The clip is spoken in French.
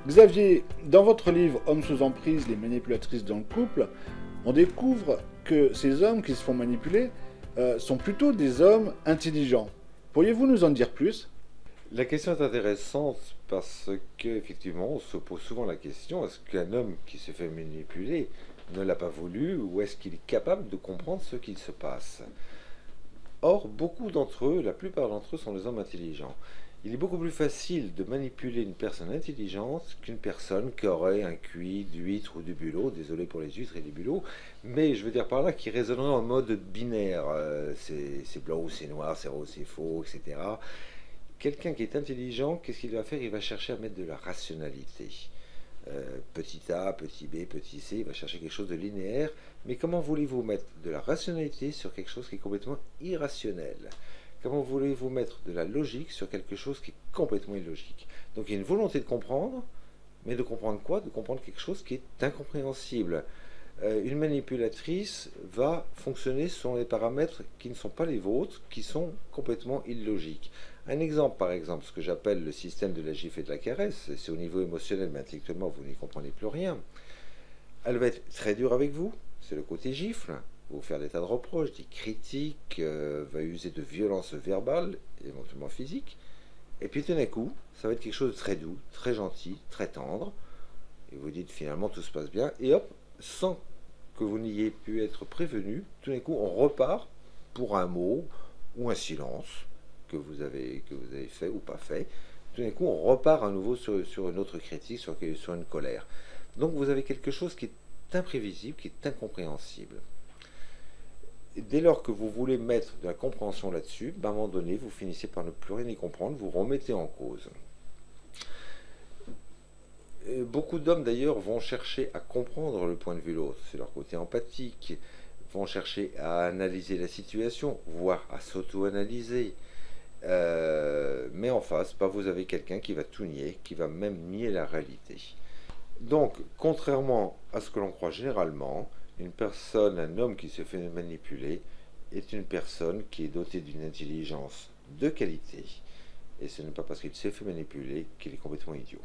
Xavier, dans votre livre Hommes sous emprise, les manipulatrices dans le couple, on découvre que ces hommes qui se font manipuler sont plutôt des hommes intelligents. Pourriez-vous nous en dire plus? La question est intéressante parce qu'effectivement, on se pose souvent la question, est-ce qu'un homme qui se fait manipuler ne l'a pas voulu ou est-ce qu'il est capable de comprendre ce qu'il se passe? Or, beaucoup d'entre eux, la plupart d'entre eux sont des hommes intelligents. Il est beaucoup plus facile de manipuler une personne intelligente qu'une personne qui aurait un QI d'huître ou de bulot, désolé pour les huîtres et les bulots, mais je veux dire par là qui raisonnerait en mode binaire, c'est blanc ou c'est noir, c'est rose, c'est faux, etc. Quelqu'un qui est intelligent, qu'est-ce qu'il va faire? Il va chercher à mettre de la rationalité. Petit a, petit b, petit c, il va chercher quelque chose de linéaire. Mais comment voulez-vous mettre de la rationalité sur quelque chose qui est complètement irrationnel? Comment voulez-vous mettre de la logique sur quelque chose qui est complètement illogique? Donc il y a une volonté de comprendre, mais de comprendre quoi? De comprendre quelque chose qui est incompréhensible. Une manipulatrice va fonctionner selon des paramètres qui ne sont pas les vôtres, qui sont complètement illogiques. Un exemple, par exemple, ce que j'appelle le système de la gifle et de la caresse, c'est au niveau émotionnel, mais intellectuellement, vous n'y comprenez plus rien. Elle va être très dure avec vous, c'est le côté gifle, va vous faire des tas de reproches, des critiques, va user de violence verbale, éventuellement physique, et puis tout d'un coup, ça va être quelque chose de très doux, très gentil, très tendre, et vous dites finalement tout se passe bien, et hop, sans que vous n'ayez pu être prévenu, tout d'un coup on repart pour un mot ou un silence que vous avez fait ou pas fait. Tout d'un coup on repart à nouveau sur une autre critique, sur une colère. Donc vous avez quelque chose qui est imprévisible, qui est incompréhensible. Et dès lors que vous voulez mettre de la compréhension là-dessus, à un moment donné, vous finissez par ne plus rien y comprendre, vous remettez en cause. Beaucoup d'hommes d'ailleurs vont chercher à comprendre le point de vue de l'autre, c'est leur côté empathique, vont chercher à analyser la situation, voire à s'auto-analyser. Mais en face, vous avez quelqu'un qui va tout nier, qui va même nier la réalité. Donc, contrairement à ce que l'on croit généralement, une personne, un homme qui se fait manipuler, est une personne qui est dotée d'une intelligence de qualité. Et ce n'est pas parce qu'il s'est fait manipuler qu'il est complètement idiot.